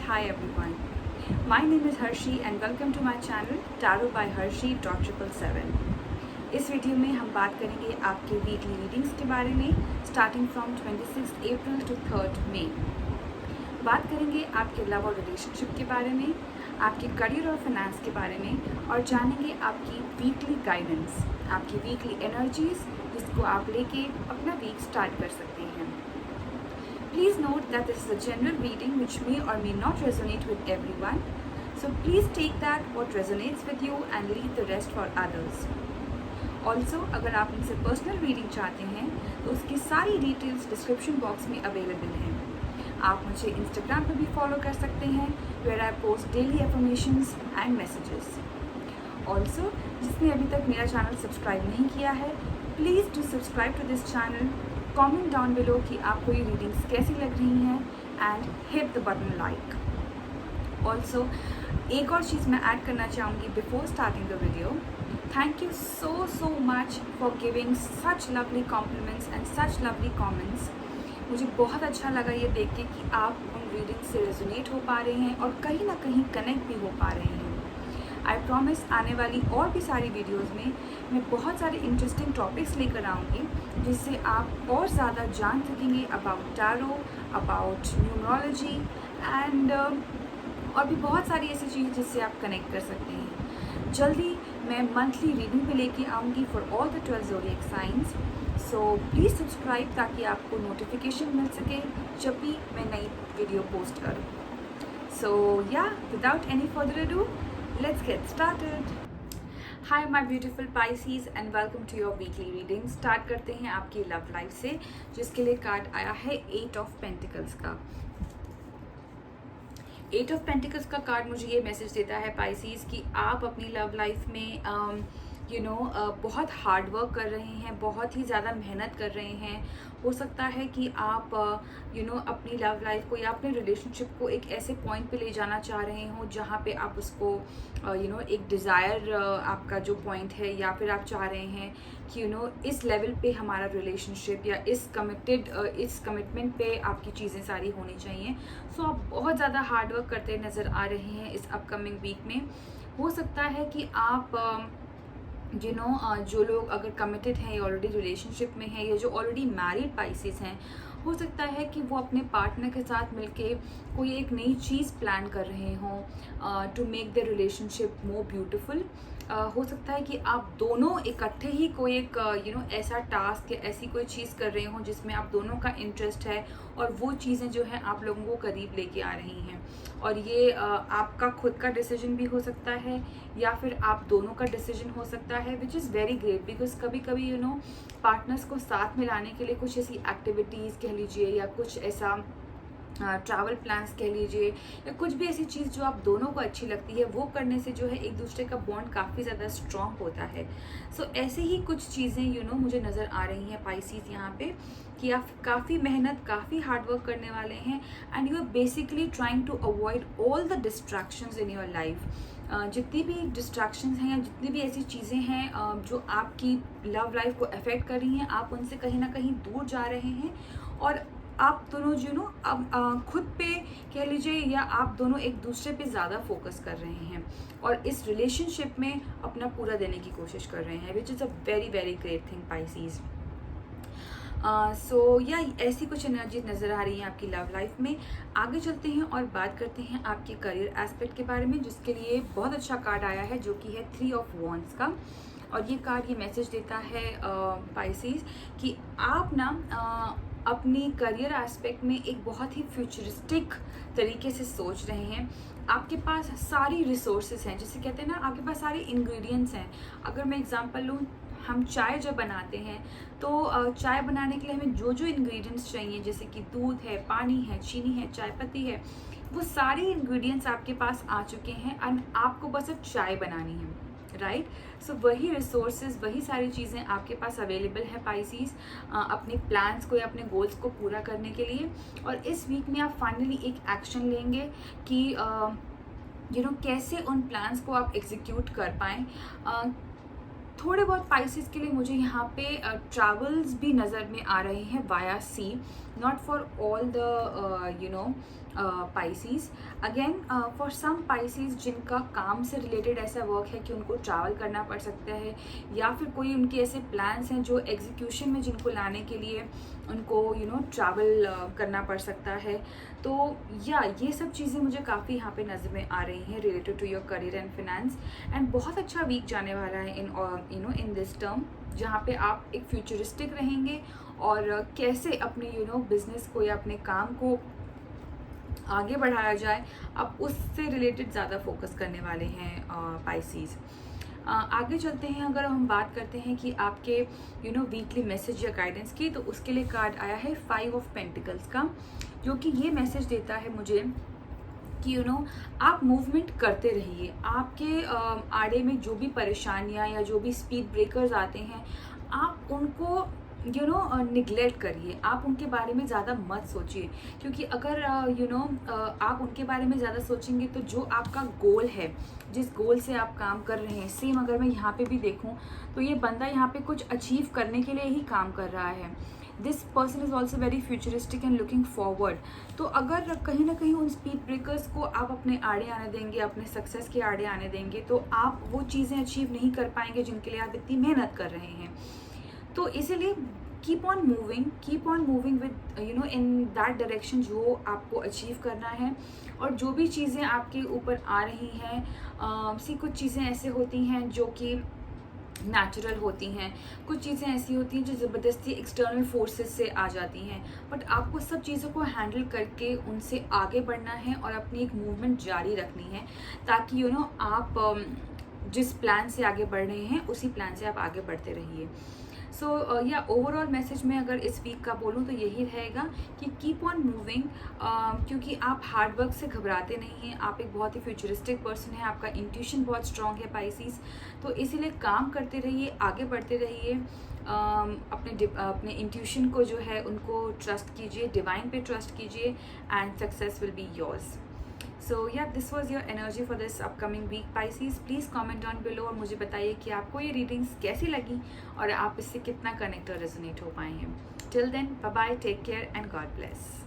Hi everyone. My name is Harshi and welcome to my channel Tarot by Harshi.777. इस video में हम बात करेंगे आपके वीकली रीडिंग्स के बारे में स्टार्टिंग फ्रॉम 26 अप्रैल टू 3 मई। बात करेंगे आपके लव और रिलेशनशिप के बारे में, आपके करियर और फाइनेंस के बारे में और जानेंगे आपकी वीकली गाइडेंस, आपकी वीकली एनर्जीज जिसको आप लेके अपना वीक स्टार्ट कर सकते हैं। Please note that this is a general reading which may or may not resonate with everyone. So please take that what resonates with you and leave the rest for others. Also, अगर आप मुझसे personal reading चाहते हैं तो उसकी सारी details description box में available हैं। आप मुझे इंस्टाग्राम पर भी फॉलो कर सकते हैं where I post daily affirmations and messages. Also, जिसने अभी तक मेरा चैनल सब्सक्राइब नहीं किया है, please do subscribe to this channel. Comment down below कि आपको ये रीडिंग्स कैसी लग रही हैं and hit the button like. Also एक और चीज़ मैं ऐड करना चाहूँगी before starting the video. Thank you so much for giving such lovely compliments and such lovely comments. मुझे बहुत अच्छा लगा ये देख के कि आप उन रीडिंग्स से रेजोनेट हो पा रहे हैं और कहीं ना कहीं कनेक्ट भी हो पा रहे हैं। आई प्रॉमिस आने वाली और भी सारी वीडियोस में मैं बहुत सारे इंटरेस्टिंग टॉपिक्स लेकर आऊँगी जिससे आप और ज़्यादा जान सकेंगे about tarot, about numerology and और भी बहुत सारी ऐसी चीज़ें जिससे आप कनेक्ट कर सकते हैं। जल्दी मैं मंथली रीडिंग भी लेके आऊँगी for all the 12 zodiac science. So please subscribe ताकि आपको नोटिफिकेशन मिल सके जब भी मैं नई वीडियो पोस्ट करूँ। सो या without any further ado, let's get started. Hi my beautiful Pisces and welcome to your weekly reading. Start करते हैं आपकी लव लाइफ से, जिसके लिए कार्ड आया है 8 ऑफ पेंटिकल्स का। 8 ऑफ पेंटिकल्स का कार्ड मुझे ये मैसेज देता है Pisces कि आप अपनी लव लाइफ में बहुत हार्ड वर्क कर रहे हैं, बहुत ही ज़्यादा मेहनत कर रहे हैं। हो सकता है कि आप अपनी लव लाइफ को या अपने रिलेशनशिप को एक ऐसे पॉइंट पे ले जाना चाह रहे हो जहाँ पे आप उसको एक डिज़ायर आपका जो पॉइंट है, या फिर आप चाह रहे हैं कि इस लेवल पे हमारा रिलेशनशिप या इस कमिटमेंट पे आपकी चीज़ें सारी होनी चाहिए। सो आप बहुत ज़्यादा हार्ड वर्क करते नज़र आ रहे हैं इस अपकमिंग वीक में। हो सकता है कि आप जो लोग अगर कमिटेड हैं या ऑलरेडी रिलेशनशिप में हैं या जो ऑलरेडी मैरिड पाइसेस हैं, हो सकता है कि वो अपने पार्टनर के साथ मिलके कोई एक नई चीज़ प्लान कर रहे हों to make the relationship more beautiful. हो सकता है कि आप दोनों इकट्ठे ही कोई एक ऐसा टास्क या ऐसी कोई चीज़ कर रहे हों जिसमें आप दोनों का इंटरेस्ट है और वो चीज़ें जो है आप लोगों को करीब लेके आ रही हैं। और ये आपका खुद का डिसीजन भी हो सकता है या फिर आप दोनों का डिसीजन हो सकता है, which is very great because कभी कभी पार्टनर्स को साथ में लाने के लिए कुछ ऐसी एक्टिविटीज़ कह लीजिए या कुछ ऐसा ट्रैवल प्लान्स कह लीजिए या कुछ भी ऐसी चीज़ जो आप दोनों को अच्छी लगती है वो करने से जो है एक दूसरे का बॉन्ड काफ़ी ज़्यादा स्ट्रॉन्ग होता है। सो ऐसे ही कुछ चीज़ें मुझे नज़र आ रही हैं पाइसेस यहाँ पे कि आप काफ़ी मेहनत, काफ़ी हार्डवर्क करने वाले हैं and you are basically trying to avoid all the distractions in your life. जितनी भी डिस्ट्रैक्शंस हैं या जितनी भी ऐसी चीज़ें हैं जो आपकी लव लाइफ को अफेक्ट कर रही हैं, आप उनसे कहीं ना कहीं दूर जा रहे हैं और आप दोनों अब खुद पे कह लीजिए या आप दोनों एक दूसरे पे ज़्यादा फोकस कर रहे हैं और इस रिलेशनशिप में अपना पूरा देने की कोशिश कर रहे हैं, which is a very very great thing pieces. So या ऐसी कुछ एनर्जी नज़र आ रही है आपकी लव लाइफ में। आगे चलते हैं और बात करते हैं आपके करियर एस्पेक्ट के बारे में, जिसके लिए बहुत अच्छा कार्ड आया है जो कि है 3 ऑफ वॉन्ड्स का। और ये कार्ड ये मैसेज देता है पाइसेस कि आप अपनी करियर एस्पेक्ट में एक बहुत ही फ्यूचरिस्टिक तरीके से सोच रहे हैं। आपके पास सारी रिसोर्सेज हैं, जैसे कहते हैं ना, आपके पास सारे इंग्रेडिएंट्स हैं। अगर मैं एग्जांपल लूँ, हम चाय जब बनाते हैं तो चाय बनाने के लिए हमें जो जो इंग्रेडिएंट्स चाहिए, जैसे कि दूध है, पानी है, चीनी है, चाय पत्ती है, वो सारे इंग्रेडिएंट्स आपके पास आ चुके हैं और आपको बस अब चाय बनानी है, राइट। सो वही रिसोर्सेज, वही सारी चीज़ें आपके पास अवेलेबल है पाइसेस अपने प्लान्स को या अपने गोल्स को पूरा करने के लिए। और इस वीक में आप फाइनली एक एक्शन लेंगे कि कैसे उन प्लान्स को आप एग्जीक्यूट कर पाएँ। थोड़े बहुत पाइसेस के लिए मुझे यहाँ पे ट्रैवल्स भी नज़र में आ रहे हैं via sea, not for all the pieces. Again for some pieces जिनका काम से रिलेटेड ऐसा वर्क है कि उनको ट्रैवल करना पड़ सकता है, या फिर कोई उनके ऐसे प्लान्स हैं जो एग्जीक्यूशन में जिनको लाने के लिए उनको ट्रैवल करना पड़ सकता है। तो या ये सब चीज़ें मुझे काफ़ी यहाँ पे नज़र में आ रही हैं related to your career and finance. And बहुत अच्छा वीक जाने वाला है इन दिस टर्म, जहाँ पे आप एक फ्यूचरिस्टिक रहेंगे और कैसे अपने बिजनेस को या अपने काम को आगे बढ़ाया जाए, आप उससे रिलेटेड ज़्यादा फोकस करने वाले हैं पाइसीज। आगे चलते हैं, अगर हम बात करते हैं कि आपके वीकली मैसेज या गाइडेंस की, तो उसके लिए कार्ड आया है 5 ऑफ पेंटिकल्स का, जो कि ये मैसेज देता है मुझे कि आप मूवमेंट करते रहिए। आपके आड़े में जो भी परेशानियां या जो भी स्पीड ब्रेकर्स आते हैं, आप उनको निगलेक्ट करिए, आप उनके बारे में ज़्यादा मत सोचिए, क्योंकि अगर आप उनके बारे में ज़्यादा सोचेंगे तो जो आपका गोल है, जिस गोल से आप काम कर रहे हैं, सेम अगर मैं यहाँ पे भी देखूँ तो ये बंदा यहाँ पे कुछ अचीव करने के लिए ही काम कर रहा है। This person is also very futuristic and looking forward. तो अगर कहीं ना कहीं उन स्पीड ब्रेकर्स को आप अपने आड़े आने देंगे, अपने सक्सेस के आड़े आने देंगे, तो आप वो चीज़ें अचीव नहीं कर पाएंगे जिनके लिए आप इतनी मेहनत कर रहे हैं। तो इसीलिए keep on moving with in that direction जो आपको अचीव करना है। और जो भी चीज़ें आपके ऊपर आ रही हैं, कुछ चीज़ें ऐसे होती हैं जो कि नेचुरल होती हैं, कुछ चीज़ें ऐसी होती हैं जो ज़बरदस्ती एक्सटर्नल फोर्सेस से आ जाती हैं, बट आपको सब चीज़ों को हैंडल करके उनसे आगे बढ़ना है और अपनी एक मूवमेंट जारी रखनी है, ताकि आप जिस प्लान से आगे बढ़ रहे हैं उसी प्लान से आप आगे बढ़ते रहिए। सो या ओवरऑल मैसेज में अगर इस वीक का बोलूँ तो यही रहेगा कि कीप ऑन मूविंग, क्योंकि आप हार्ड वर्क से घबराते नहीं हैं, आप एक बहुत ही फ्यूचरिस्टिक पर्सन है, आपका इंट्यूशन बहुत स्ट्रांग है पाइसीज। तो इसीलिए काम करते रहिए, आगे बढ़ते रहिए, अपने इंट्यूशन को जो है उनको ट्रस्ट कीजिए, डिवाइन पे ट्रस्ट कीजिए, and success will be yours. So yeah, this was your energy for this upcoming week Pisces. Please comment down below और मुझे बताइए कि आपको ये रीडिंग्स कैसी लगी और आप इससे कितना कनेक्ट और रेजोनेट हो पाए हैं। Till then, bye bye, take care and God bless.